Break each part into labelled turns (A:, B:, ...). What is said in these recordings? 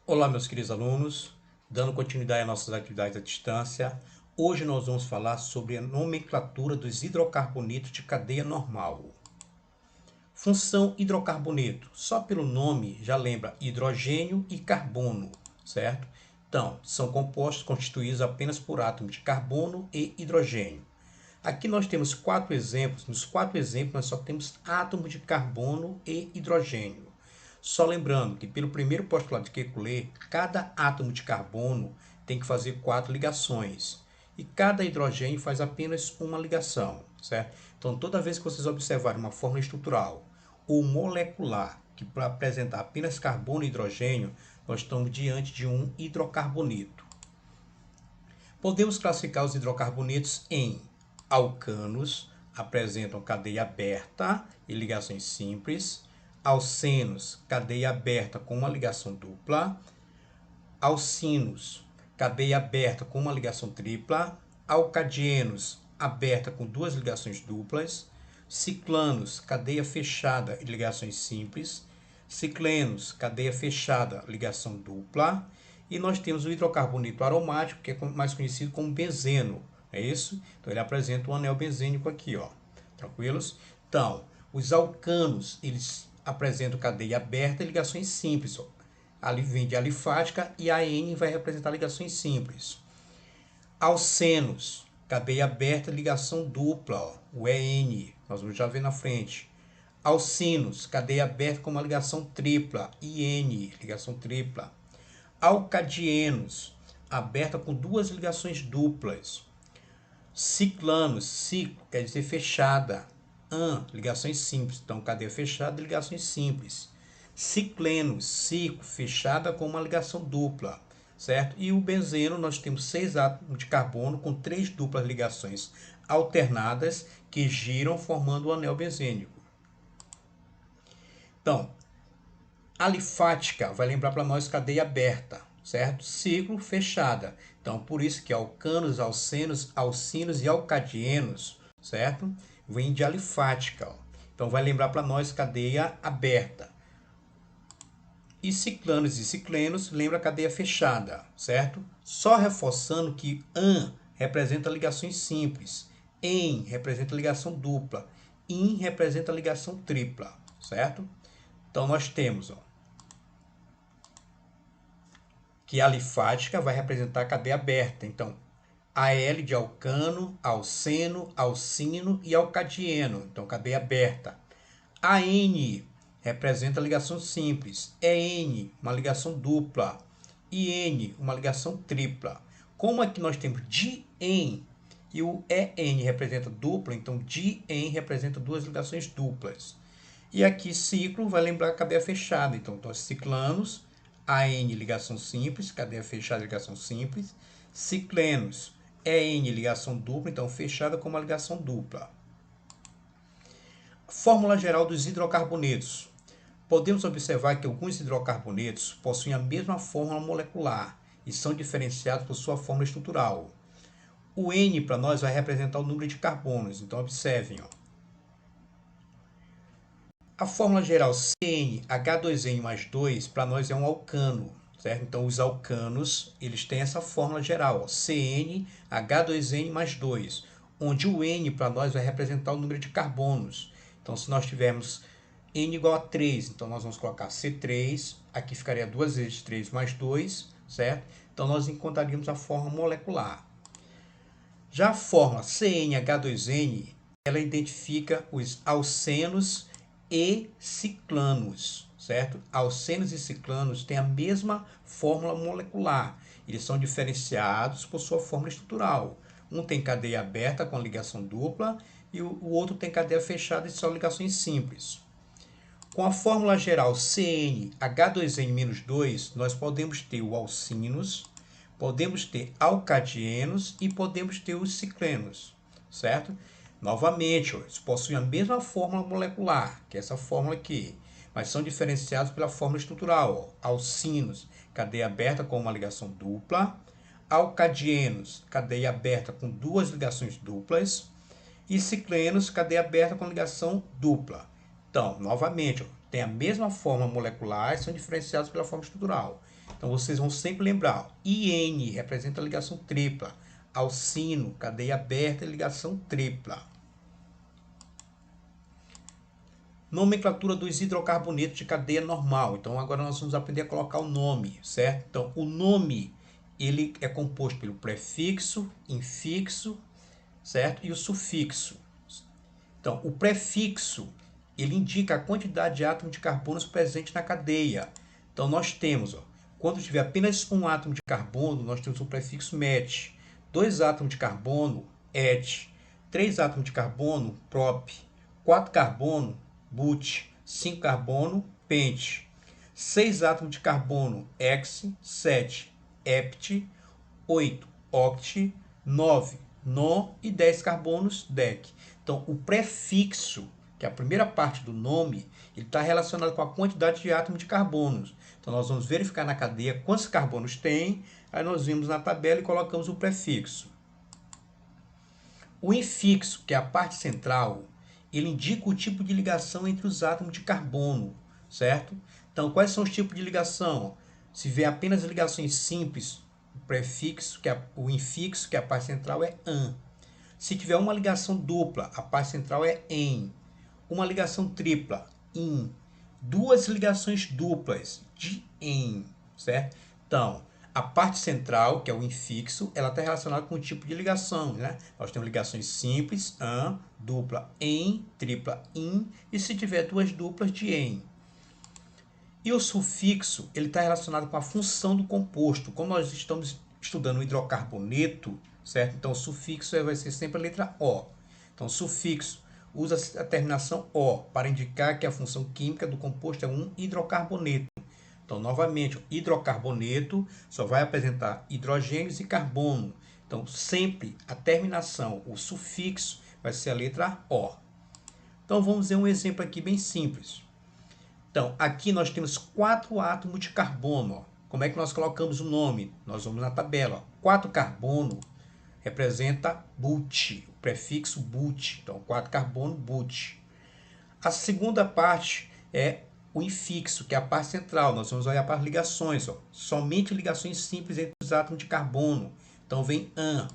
A: Olá, meus queridos alunos, dando continuidade às nossas atividades à distância, hoje nós vamos falar sobre a nomenclatura dos hidrocarbonetos de cadeia normal. Função hidrocarboneto, só pelo nome já lembra hidrogênio e carbono, certo? Então, são compostos constituídos apenas por átomos de carbono e hidrogênio. Aqui nós temos 4 exemplos, nos 4 exemplos nós só temos átomos de carbono e hidrogênio. Só lembrando que pelo primeiro postulado de Kekulé, cada átomo de carbono tem que fazer 4 ligações e cada hidrogênio faz apenas uma ligação, certo? Então toda vez que vocês observarem uma fórmula estrutural ou molecular que para apresentar apenas carbono e hidrogênio, nós estamos diante de um hidrocarboneto. Podemos classificar os hidrocarbonetos em alcanos, apresentam cadeia aberta e ligações simples. Alcenos, cadeia aberta com uma ligação dupla. Alcinos, cadeia aberta com uma ligação tripla. Alcadienos, aberta com 2 ligações duplas. Ciclanos, cadeia fechada e ligações simples. Ciclenos, cadeia fechada, ligação dupla. E nós temos o hidrocarboneto aromático, que é mais conhecido como benzeno. É isso? Então ele apresenta um anel benzênico aqui, ó. Tranquilos? Então, os alcanos, eles apresentam cadeia aberta e ligações simples, ó. Ali vem de alifática e a N vai representar ligações simples. Alcenos, cadeia aberta e ligação dupla, ó. O EN, nós vamos já ver na frente. Alcinos, cadeia aberta com uma ligação tripla, IN, ligação tripla. Alcadienos, aberta com 2 ligações duplas. Ciclanos, ciclo, quer dizer fechada. Ligações simples, então cadeia fechada e ligações simples. Ciclenos, ciclo, fechada com uma ligação dupla, certo? E o benzeno, nós temos 6 átomos de carbono com 3 duplas ligações alternadas que giram formando o anel benzênico. Então, alifática vai lembrar para nós cadeia aberta, certo? Ciclo fechada. Então, por isso que alcanos, alcenos, alcinos e alcadienos, certo? Vem de alifática. Ó. Então, vai lembrar para nós cadeia aberta. E ciclanos e ciclenos lembra cadeia fechada, certo? Só reforçando que AN representa ligações simples, EN representa ligação dupla, IN representa ligação tripla, certo? Então, nós temos, ó, que a alifática vai representar a cadeia aberta. Então, AL de alcano, alceno, alcino e alcadieno. Então, cadeia aberta. AN representa a ligação simples. EN, uma ligação dupla. IN, uma ligação tripla. Como aqui nós temos DIEN e o EN representa dupla, então DIEN representa 2 ligações duplas. E aqui ciclo vai lembrar a cadeia fechada. Então, ciclanos, AN ligação simples, cadeia fechada ligação simples. Ciclenos, EN ligação dupla, então fechada com uma ligação dupla. Fórmula geral dos hidrocarbonetos. Podemos observar que alguns hidrocarbonetos possuem a mesma fórmula molecular e são diferenciados por sua fórmula estrutural. O N para nós vai representar o número de carbonos, então observem, ó. A fórmula geral CnH2n mais 2 para nós é um alcano, certo? Então os alcanos, eles têm essa fórmula geral, ó, CnH2n mais 2, onde o N para nós vai representar o número de carbonos. Então se nós tivermos N igual a 3, então nós vamos colocar C3, aqui ficaria 2 vezes 3 mais 2, certo? Então nós encontraríamos a fórmula molecular. Já a fórmula CnH2n, ela identifica os alcenos e ciclanos, certo? Alcenos e ciclanos têm a mesma fórmula molecular. Eles são diferenciados por sua fórmula estrutural. Um tem cadeia aberta com ligação dupla e o outro tem cadeia fechada e só ligações simples. Com a fórmula geral CnH2n-2, nós podemos ter o alcinos, podemos ter alcadienos e podemos ter os ciclenos, certo? Novamente, eles possuem a mesma fórmula molecular, que é essa fórmula aqui, mas são diferenciados pela fórmula estrutural. Ó. Alcinos, cadeia aberta com uma ligação dupla. Alcadienos, cadeia aberta com 2 ligações duplas. E ciclenos, cadeia aberta com ligação dupla. Então, novamente, ó, têm a mesma forma molecular e são diferenciados pela forma estrutural. Então vocês vão sempre lembrar, IN representa a ligação tripla, alcino, cadeia aberta e ligação tripla. Nomenclatura dos hidrocarbonetos de cadeia normal. Então agora nós vamos aprender a colocar o nome, certo? Então o nome ele é composto pelo prefixo, infixo, certo? E o sufixo. Então o prefixo ele indica a quantidade de átomos de carbono presente na cadeia. Então nós temos, quando tiver apenas um átomo de carbono, nós temos o prefixo met. 2 átomos de carbono, et. 3 átomos de carbono, prop. 4 carbono, but. 5 carbono, pent. 6 átomos de carbono, hex. 7, hept. 8, oct. 9, non. E 10 carbonos, dec. Então, o prefixo, que é a primeira parte do nome, ele está relacionado com a quantidade de átomos de carbonos. Então, nós vamos verificar na cadeia quantos carbonos tem, aí nós vimos na tabela e colocamos o prefixo. O infixo, que é a parte central, ele indica o tipo de ligação entre os átomos de carbono, certo? Então, quais são os tipos de ligação? Se vier apenas ligações simples, o prefixo, o infixo, que é a parte central, é an. Se tiver uma ligação dupla, a parte central é en. Uma ligação tripla, in. 2 ligações duplas, de en, certo? Então, a parte central, que é o infixo, ela está relacionada com o tipo de ligação, né? Nós temos ligações simples, an, dupla, en, tripla, in, e se tiver 2 duplas, de en. E o sufixo, ele está relacionado com a função do composto. Como nós estamos estudando o hidrocarboneto, certo? Então, o sufixo vai ser sempre a letra O. Então, sufixo usa a terminação O para indicar que a função química do composto é um hidrocarboneto. Então, novamente, o hidrocarboneto só vai apresentar hidrogênios e carbono. Então, sempre a terminação, o sufixo, vai ser a letra O. Então, vamos ver um exemplo aqui bem simples. Então, aqui nós temos 4 átomos de carbono. Como é que nós colocamos o nome? Nós vamos na tabela. 4 carbono representa but, o prefixo but. Então, 4 carbono, but. A segunda parte é o infixo, que é a parte central. Nós vamos olhar para as ligações. Somente ligações simples entre os átomos de carbono. Então, vem an.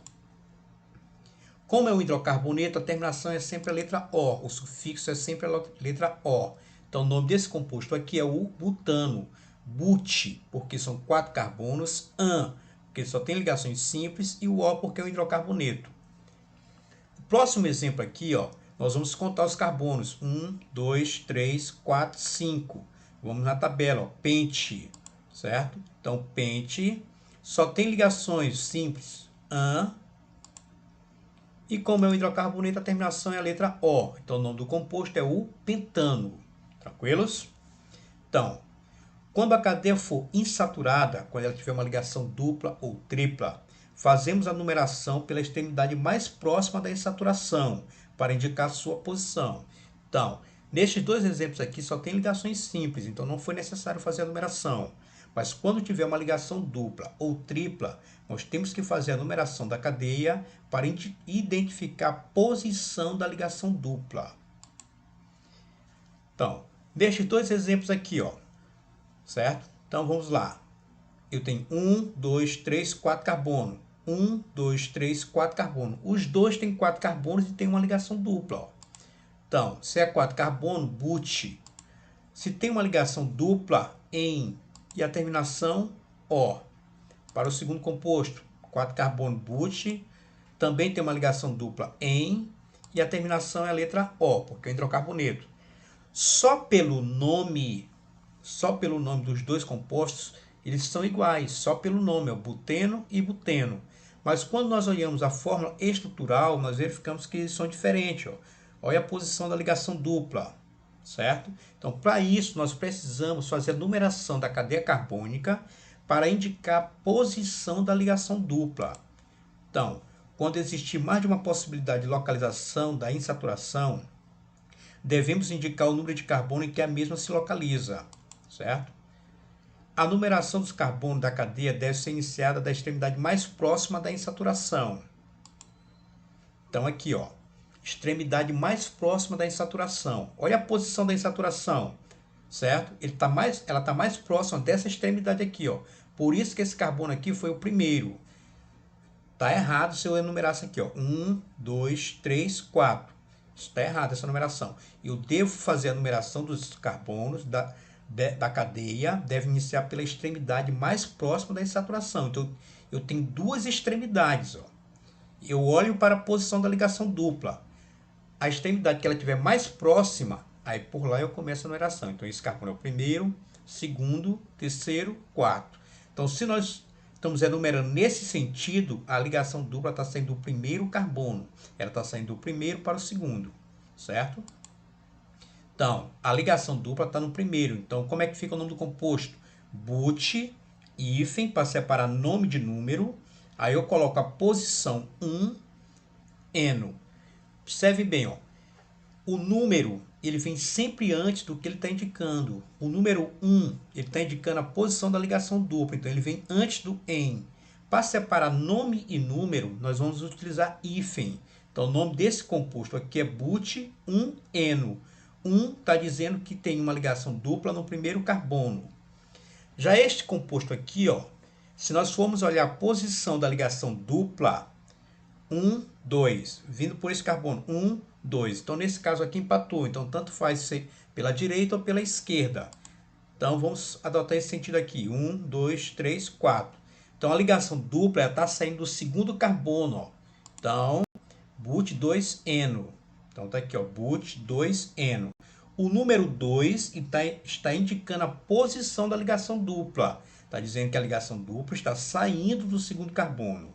A: Como é um hidrocarboneto, a terminação é sempre a letra O. O sufixo é sempre a letra O. Então, o nome desse composto aqui é o butano. But, porque são 4 carbonos. An, porque só tem ligações simples. E o O, porque é um hidrocarboneto. O próximo exemplo aqui, nós vamos contar os carbonos. 1, 2, 3, 4, 5. Vamos na tabela, pente, certo? Então, pente só tem ligações simples. An. E como é um hidrocarboneto, a terminação é a letra O. Então, o nome do composto é o pentano. Tranquilos? Então, quando a cadeia for insaturada, quando ela tiver uma ligação dupla ou tripla, fazemos a numeração pela extremidade mais próxima da insaturação, para indicar a sua posição. Então, nestes 2 exemplos aqui só tem ligações simples, então não foi necessário fazer a numeração. Mas quando tiver uma ligação dupla ou tripla, nós temos que fazer a numeração da cadeia para identificar a posição da ligação dupla. Então, destes 2 exemplos aqui, certo? Então, vamos lá. Eu tenho 1, 2, 3, 4 carbono. 1, 2, 3, 4 carbono. Os dois têm 4 carbonos e tem uma ligação dupla. Então, se é 4 carbono, but. Se tem uma ligação dupla, en. E a terminação, O. Para o segundo composto, 4 carbono, but. Também tem uma ligação dupla, en. E a terminação é a letra O, porque é hidrocarboneto. Só pelo nome dos 2 compostos, eles são iguais, só pelo nome, buteno e buteno. Mas quando nós olhamos a fórmula estrutural, nós verificamos que eles são diferentes. Olha a posição da ligação dupla, certo? Então, para isso, nós precisamos fazer a numeração da cadeia carbônica para indicar a posição da ligação dupla. Então, quando existir mais de uma possibilidade de localização da insaturação, devemos indicar o número de carbono em que a mesma se localiza, certo? A numeração dos carbonos da cadeia deve ser iniciada da extremidade mais próxima da insaturação. Então, aqui, extremidade mais próxima da insaturação. Olha a posição da insaturação. certo? Ela está mais próxima dessa extremidade aqui, ó. Por isso que esse carbono aqui foi o primeiro. Tá errado se eu enumerasse aqui, ó. 1, 2, 3, 4. Está errado essa numeração. Eu devo fazer a numeração dos carbonos da cadeia, deve iniciar pela extremidade mais próxima da insaturação. Então, eu tenho duas extremidades, ó. Eu olho para a posição da ligação dupla. A extremidade que ela estiver mais próxima, aí por lá eu começo a numeração. Então, esse carbono é o primeiro, segundo, terceiro, quarto. Então, se nós estamos enumerando nesse sentido, a ligação dupla está saindo do primeiro carbono. Ela está saindo do primeiro para o segundo, certo? Então, a ligação dupla está no primeiro. Então, como é que fica o nome do composto? But, hífen, para separar nome de número. Aí eu coloco a posição 1, eno. Observe bem, ó. O número, ele vem sempre antes do que ele está indicando. O número 1, ele está indicando a posição da ligação dupla. Então, ele vem antes do en. Para separar nome e número, nós vamos utilizar hífen. Então, o nome desse composto aqui é but 1-eno. 1 está dizendo que tem uma ligação dupla no primeiro carbono. Já este composto aqui, ó, se nós formos olhar a posição da ligação dupla, 1, 2, vindo por esse carbono, 1, 2. Então, nesse caso aqui, empatou. Então, tanto faz ser pela direita ou pela esquerda. Então, vamos adotar esse sentido aqui. 1, 2, 3, 4. Então, a ligação dupla está saindo do segundo carbono, ó. Então, but 2-eno. Então, tá aqui, ó, but 2-eno. O número 2 está indicando a posição da ligação dupla. Está dizendo que a ligação dupla está saindo do segundo carbono.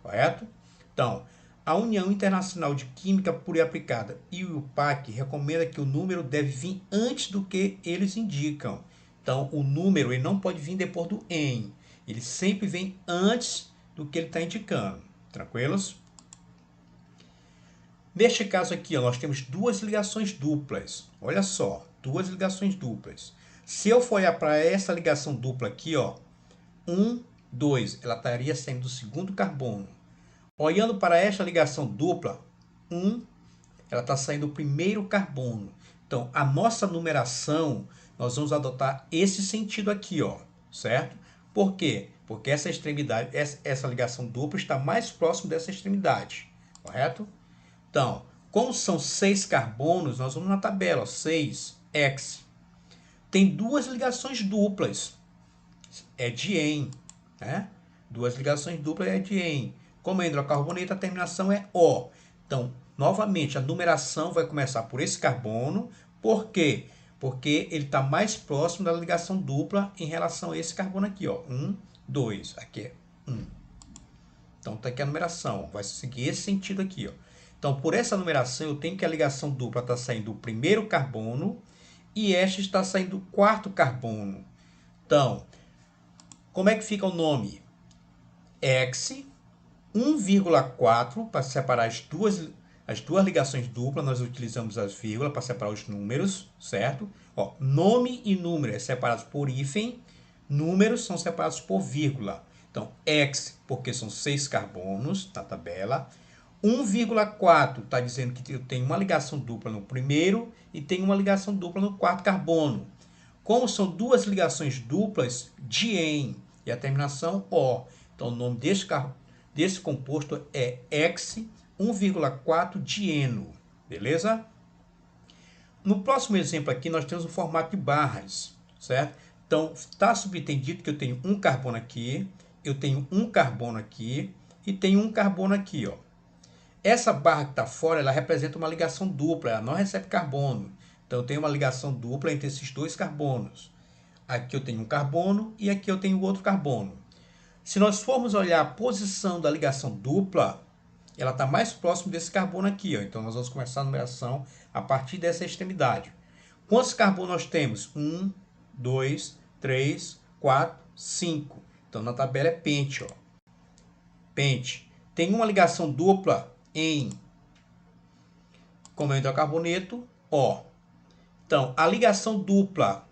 A: Correto? Então, a União Internacional de Química Pura e Aplicada e o IUPAC recomenda que o número deve vir antes do que eles indicam. Então, o número ele não pode vir depois do em. Ele sempre vem antes do que ele está indicando. Tranquilos? Neste caso aqui, ó, nós temos duas ligações duplas. Olha só, duas ligações duplas. Se eu for olhar para essa ligação dupla aqui, ó, 1, 2, ela estaria saindo do segundo carbono. Olhando para esta ligação dupla, 1, ela está saindo do primeiro carbono. Então, a nossa numeração, nós vamos adotar esse sentido aqui, ó, certo? Por quê? Porque essa extremidade, essa ligação dupla está mais próximo dessa extremidade, correto? Então, como são 6 carbonos, nós vamos na tabela, ó, 6, X. Tem duas ligações duplas, é dien, né? Duas ligações duplas é dien. Como é hidrocarboneto, a terminação é O. Então, novamente, a numeração vai começar por esse carbono. Por quê? Porque ele está mais próximo da ligação dupla em relação a esse carbono aqui, ó. 1, 2. Aqui é 1. Então, está aqui a numeração. Vai seguir esse sentido aqui, ó. Então, por essa numeração, eu tenho que a ligação dupla está saindo do primeiro carbono e esta está saindo do quarto carbono. Então, como é que fica o nome? X 1,4 para separar as duas ligações duplas, nós utilizamos as vírgulas para separar os números, certo? Ó, nome e número é separados por hífen, números são separados por vírgula. Então, X, porque são 6 carbonos na tabela. 1,4 está dizendo que eu tenho uma ligação dupla no primeiro e tenho uma ligação dupla no quarto carbono. Como são duas ligações duplas, dien, e a terminação O. Então, o nome desse composto é X 1,4 dieno. Beleza? No próximo exemplo aqui, nós temos o formato de barras, certo? Então, está subentendido que eu tenho um carbono aqui, eu tenho um carbono aqui e tenho um carbono aqui, ó. Essa barra que está fora, ela representa uma ligação dupla, ela não recebe carbono. Então, eu tenho uma ligação dupla entre esses dois carbonos. Aqui eu tenho um carbono e aqui eu tenho outro carbono. Se nós formos olhar a posição da ligação dupla, ela está mais próximo desse carbono aqui, ó. Então, nós vamos começar a numeração a partir dessa extremidade. Quantos carbonos nós temos? 1, 2, 3, 4, 5. Então, na tabela é pente, ó. Pente. Tem uma ligação dupla em, como é hidrocarboneto, O. Então, a ligação dupla,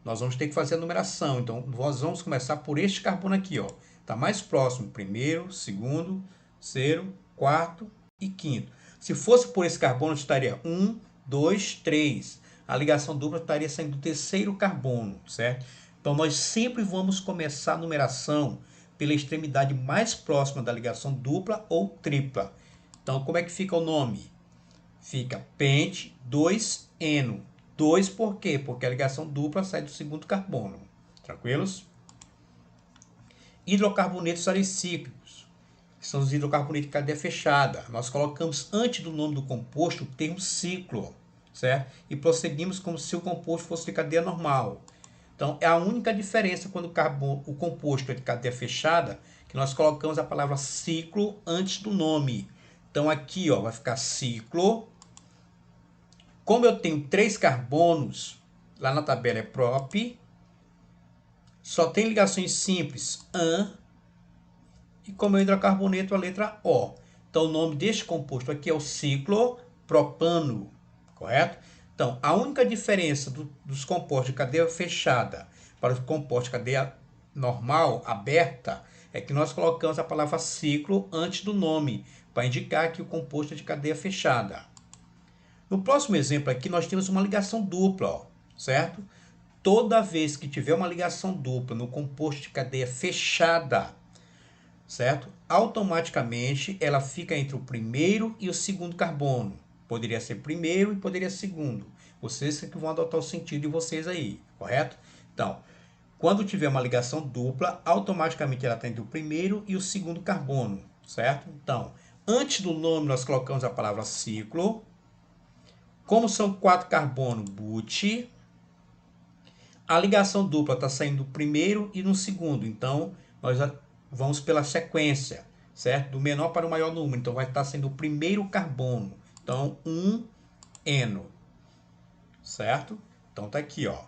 A: nós vamos ter que fazer a numeração. Então, nós vamos começar por este carbono aqui, ó. Está mais próximo, primeiro, segundo, terceiro, quarto e quinto. Se fosse por esse carbono, estaria 1, 2, 3. a ligação dupla estaria saindo do terceiro carbono, certo? Então, nós sempre vamos começar a numeração pela extremidade mais próxima da ligação dupla ou tripla. Então, como é que fica o nome? Fica pente 2-eno. 2 por quê? Porque a ligação dupla sai do segundo carbono. Tranquilos? Hidrocarbonetos salicíclicos. São os hidrocarbonetos de cadeia fechada. Nós colocamos antes do nome do composto o termo ciclo, certo? E prosseguimos como se o composto fosse de cadeia normal. Então, é a única diferença quando o composto é de cadeia fechada, que nós colocamos a palavra ciclo antes do nome. Então, aqui ó, vai ficar ciclo. Como eu tenho 3 carbonos, lá na tabela é prop, só tem ligações simples, an, e como é hidrocarboneto, a letra O. Então, o nome deste composto aqui é o ciclopropano, correto? Então, a única diferença dos compostos de cadeia fechada para os compostos de cadeia normal, aberta, é que nós colocamos a palavra ciclo antes do nome, para indicar que o composto é de cadeia fechada. No próximo exemplo aqui, nós temos uma ligação dupla, ó, certo? Toda vez que tiver uma ligação dupla no composto de cadeia fechada, certo? Automaticamente ela fica entre o primeiro e o segundo carbono. Poderia ser primeiro e poderia ser segundo. Vocês que vão adotar o sentido de vocês aí, correto? Então, quando tiver uma ligação dupla, automaticamente ela está entre o primeiro e o segundo carbono, certo? Então, antes do nome nós colocamos a palavra ciclo. Como são 4 carbonos, but. A ligação dupla está saindo do primeiro e no segundo. Então, nós vamos pela sequência, certo? Do menor para o maior número. Então, vai estar sendo o primeiro carbono. Então, 1-eno. Certo? Então, tá aqui, ó.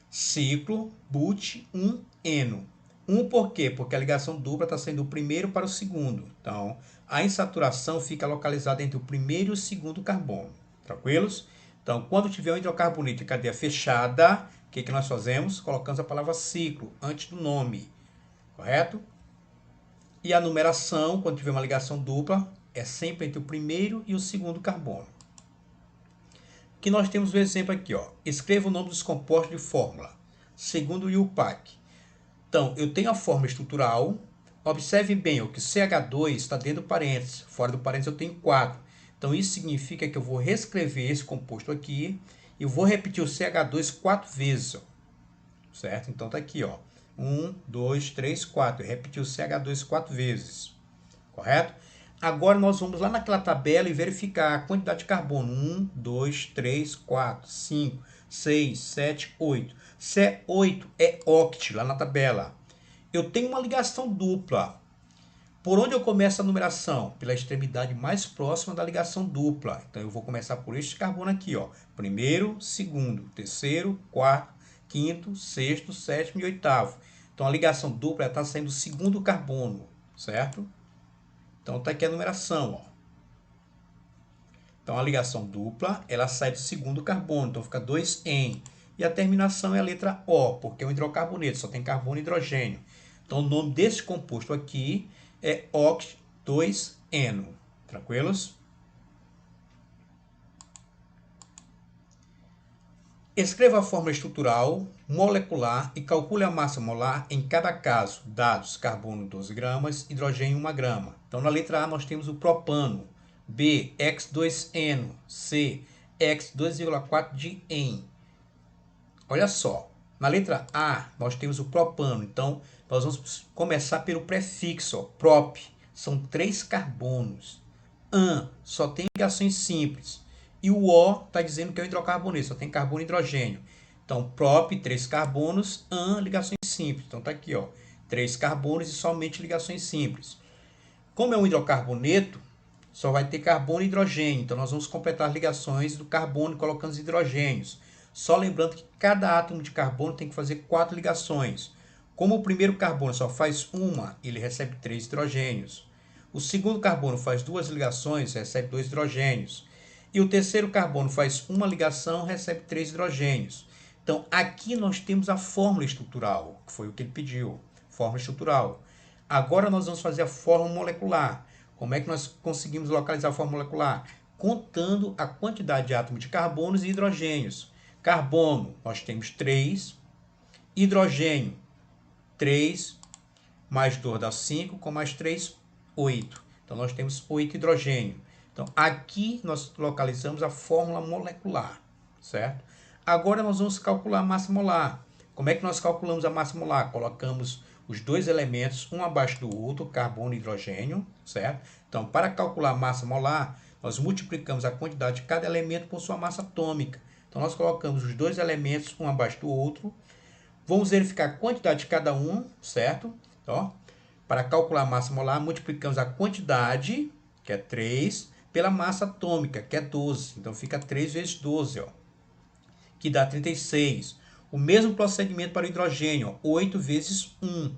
A: Ciclo, but, 1-eno. 1 por quê? Porque a ligação dupla está sendo do primeiro para o segundo. Então, a insaturação fica localizada entre o primeiro e o segundo carbono. Tranquilos? Então, quando tiver um hidrocarboneto de cadeia fechada, o que nós fazemos? Colocamos a palavra ciclo antes do nome. Correto? E a numeração, quando tiver uma ligação dupla, é sempre entre o primeiro e o segundo carbono. Aqui nós temos o exemplo aqui, ó. Escreva o nome dos compostos de fórmula, segundo o IUPAC. Então, eu tenho a fórmula estrutural. Observe bem, ó, que CH2 está dentro do parênteses. Fora do parênteses eu tenho 4. Então, isso significa que eu vou reescrever esse composto aqui e vou repetir o CH2 4 vezes, ó. Certo? Então, tá aqui, ó. 1, 2, 3, 4. Eu repeti o CH2 4 vezes. Correto? Agora, nós vamos lá naquela tabela e verificar a quantidade de carbono. 1, 2, 3, 4, 5, 6, 7, 8. C8 é oct, lá na tabela. Eu tenho uma ligação dupla. Por onde eu começo a numeração? Pela extremidade mais próxima da ligação dupla. Então, eu vou começar por este carbono aqui, ó. Primeiro, segundo, terceiro, quarto, quinto, sexto, sétimo e oitavo. Então, a ligação dupla está saindo do segundo carbono, certo? Então, está aqui a numeração, ó. Então, a ligação dupla, ela sai do segundo carbono. Então, fica 2-en. E a terminação é a letra O, porque é um hidrocarboneto, só tem carbono e hidrogênio. Então, o nome desse composto aqui é oct-2-eno. Tranquilos? Escreva a fórmula estrutural, molecular e calcule a massa molar em cada caso. Dados: carbono 12 gramas, hidrogênio 1 grama. Então, na letra A nós temos o propano. B, X2-eno. C, X2,4 de en. Olha só, na letra A nós temos o propano, então nós vamos começar pelo prefixo, ó, prop, são 3 carbonos. An, só tem ligações simples. E o O está dizendo que é o hidrocarboneto, só tem carbono e hidrogênio. Então, prop, 3 carbonos, an, ligações simples. Então, está aqui, ó, 3 carbonos e somente ligações simples. Como é um hidrocarboneto, só vai ter carbono e hidrogênio. Então, nós vamos completar as ligações do carbono colocando os hidrogênios. Só lembrando que cada átomo de carbono tem que fazer 4 ligações. Como o primeiro carbono só faz uma, ele recebe 3 hidrogênios. O segundo carbono faz 2 ligações, recebe 2 hidrogênios. E o terceiro carbono faz uma ligação, recebe 3 hidrogênios. Então, aqui nós temos a fórmula estrutural, que foi o que ele pediu. Fórmula estrutural. Agora nós vamos fazer a fórmula molecular. Como é que nós conseguimos localizar a fórmula molecular? Contando a quantidade de átomos de carbonos e hidrogênios. Carbono, nós temos 3. Hidrogênio, 3. Mais 2 dá 5, com mais 3, 8. Então, nós temos 8 hidrogênio. Então, aqui nós localizamos a fórmula molecular, certo? Agora, nós vamos calcular a massa molar. Como é que nós calculamos a massa molar? Colocamos os dois elementos, um abaixo do outro, carbono e hidrogênio, certo? Então, para calcular a massa molar, nós multiplicamos a quantidade de cada elemento por sua massa atômica. Então, nós colocamos os dois elementos, um abaixo do outro. Vamos verificar a quantidade de cada um, certo? Ó, para calcular a massa molar, multiplicamos a quantidade, que é 3, pela massa atômica, que é 12. Então, fica 3 vezes 12, ó, que dá 36. O mesmo procedimento para o hidrogênio, ó, 8 vezes 1,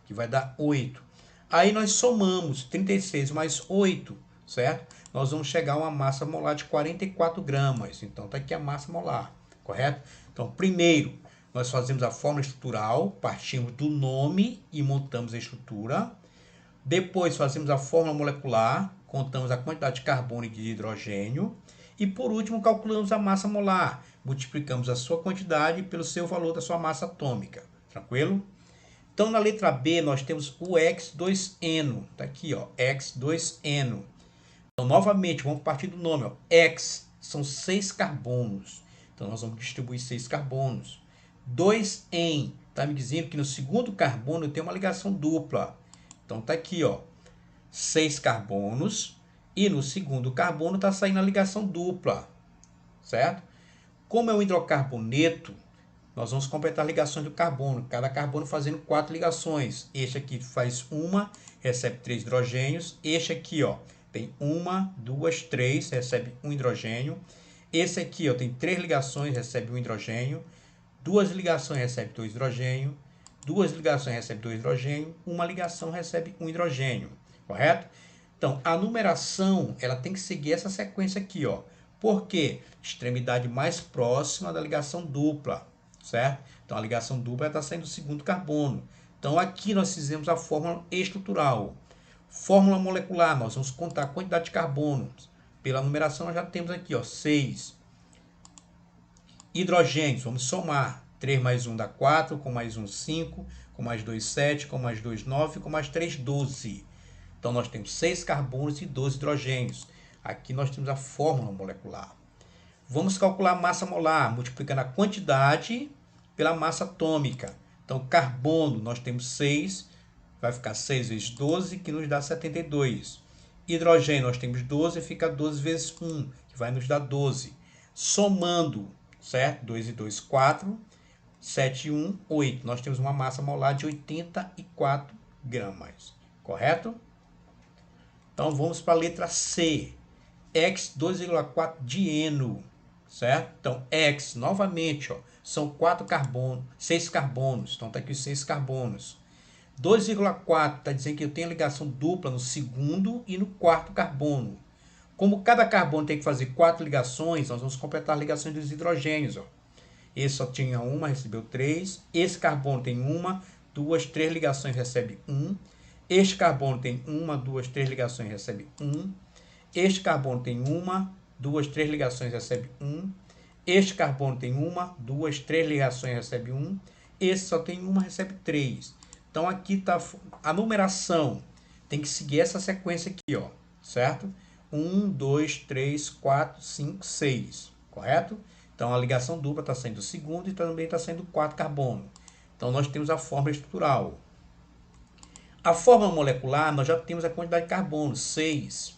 A: que vai dar 8. Aí, nós somamos 36 mais 8, certo? Nós vamos chegar a uma massa molar de 44 gramas. Então, está aqui a massa molar, correto? Então, primeiro, nós fazemos a fórmula estrutural, partimos do nome e montamos a estrutura. Depois fazemos a fórmula molecular, contamos a quantidade de carbono e de hidrogênio. E por último, calculamos a massa molar. Multiplicamos a sua quantidade pelo seu valor da sua massa atômica. Tranquilo? Então, na letra B, nós temos o X2Eno. Está aqui, ó, X2Eno. Então, novamente, vamos partir do nome. Ó. X são 6 carbonos. Então, nós vamos distribuir 6 carbonos. 2En está me dizendo que no segundo carbono tem uma ligação dupla. Então está aqui, ó, 6 carbonos e no segundo carbono está saindo a ligação dupla, certo? Como é um hidrocarboneto, nós vamos completar ligações do carbono, cada carbono fazendo 4 ligações. Este aqui faz uma, recebe 3 hidrogênios. Este aqui, ó, tem 1, 2, 3, recebe 1 hidrogênio. Esse aqui, ó, tem 3 ligações, recebe 1 hidrogênio. 2 ligações recebe 2 hidrogênio, 2 ligações recebe 2 hidrogênio, 1 ligação recebe 1 hidrogênio, correto? Então, a numeração, ela tem que seguir essa sequência aqui, ó. Por quê? Extremidade mais próxima da ligação dupla, certo? Então, a ligação dupla está saindo do segundo carbono. Então, aqui nós fizemos a fórmula estrutural. Fórmula molecular, nós vamos contar a quantidade de carbonos. Pela numeração, nós já temos aqui, ó, 6. Hidrogênios, vamos somar. 3 mais 1 dá 4, com mais 1, 5, com mais 2, 7, com mais 2, 9, com mais 3, 12. Então, nós temos 6 carbonos e 12 hidrogênios. Aqui nós temos a fórmula molecular. Vamos calcular a massa molar, multiplicando a quantidade pela massa atômica. Então, carbono, nós temos 6, vai ficar 6 vezes 12, que nos dá 72. Hidrogênio, nós temos 12, fica 12 vezes 1, que vai nos dar 12. Somando, certo? 2 e 2, 4. 7 e 1, 8. Nós temos uma massa molar de 84 gramas. Correto? Então, vamos para a letra C. X 2,4 dieno. Certo? Então, X, novamente, ó, são 4 carbonos, 6 carbonos. Então, está aqui os 6 carbonos. 2,4 está dizendo que eu tenho ligação dupla no segundo e no quarto carbono. Como cada carbono tem que fazer 4 ligações, nós vamos completar as ligações dos hidrogênios, ó. Esse só tinha uma, recebeu 3. Esse carbono tem 1, 2, 3 ligações, recebe 1. Este carbono tem 1, 2, 3 ligações, recebe 1. Este carbono tem 1, 2, 3 ligações, recebe 1. Este carbono tem 1, 2, 3 ligações, recebe 1. Esse só tem 1, recebe 3. Então, aqui está a numeração. Tem que seguir essa sequência aqui, ó, certo? 1, 2, 3, 4, 5, 6. Correto? Então, a ligação dupla está saindo do segundo e também está saindo do quarto carbono. Então, nós temos a fórmula estrutural. A fórmula molecular, nós já temos a quantidade de carbono, 6.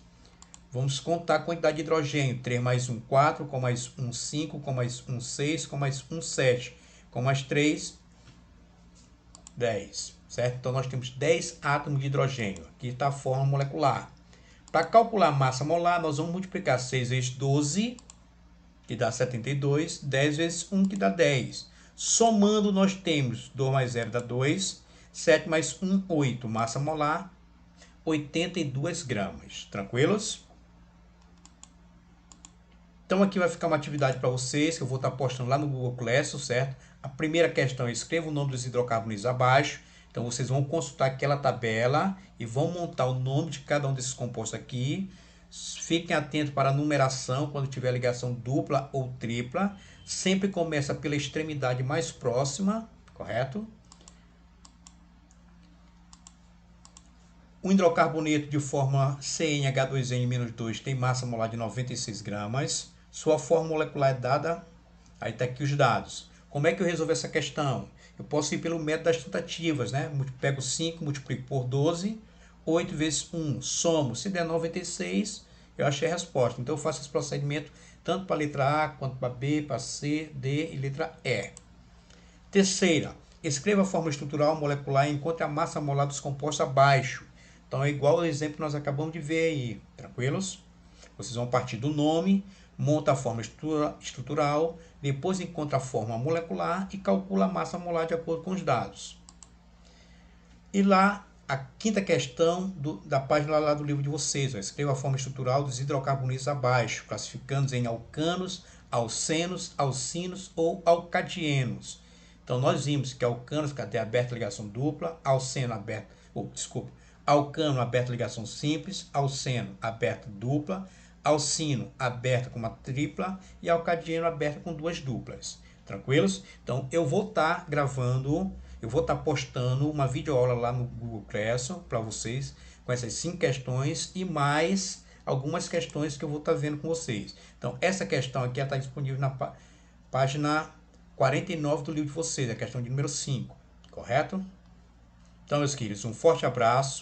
A: Vamos contar a quantidade de hidrogênio. 3 mais 1, 4. Com mais 1, 5. Com mais 1, 6. Com mais 1, 7. Com mais 3, 10. Certo? Então, nós temos 10 átomos de hidrogênio. Aqui está a fórmula molecular. Para calcular a massa molar, nós vamos multiplicar 6 vezes 12, que dá 72, 10 vezes 1, que dá 10. Somando, nós temos 2 mais 0 dá 2, 7 mais 1, 8. Massa molar, 82 gramas. Tranquilos? Então, aqui vai ficar uma atividade para vocês, que eu vou estar postando lá no Google Classroom, certo? A primeira questão, escreva o nome dos hidrocarbonetos abaixo. Então, vocês vão consultar aquela tabela e vão montar o nome de cada um desses compostos aqui. Fiquem atentos para a numeração quando tiver ligação dupla ou tripla. Sempre começa pela extremidade mais próxima, correto? O hidrocarboneto de fórmula CnH2n-2 tem massa molar de 96 gramas. Sua fórmula molecular é dada. Aí está aqui os dados. Como é que eu resolvo essa questão? Eu posso ir pelo método das tentativas, né? Pego 5, multiplico por 12, 8 vezes 1, somo. Se der 96, eu achei a resposta. Então eu faço esse procedimento tanto para a letra A, quanto para B, para C, D e letra E. Terceira, escreva a fórmula estrutural molecular e encontre a massa molar dos compostos abaixo. Então é igual ao exemplo que nós acabamos de ver aí, tranquilos? Vocês vão partir do nome, monta a forma estrutural, depois encontra a forma molecular e calcula a massa molar de acordo com os dados. E lá, a quinta questão da página lá do livro de vocês, escreva a forma estrutural dos hidrocarbonetos abaixo, classificando em alcanos, alcenos, alcinos ou alcadienos. Então nós vimos que alcanos, cadê aberta ligação dupla, alceno aberto, alcano aberta ligação simples, alceno aberta dupla, alcino aberta com uma tripla e alcadieno aberta com duas duplas. Tranquilos? Então eu vou estar gravando, eu vou estar postando uma videoaula lá no Google Classroom para vocês com essas 5 questões e mais algumas questões que eu vou estar vendo com vocês. Então essa questão aqui está disponível na página 49 do livro de vocês, a questão de número 5, correto? Então, meus queridos, um forte abraço.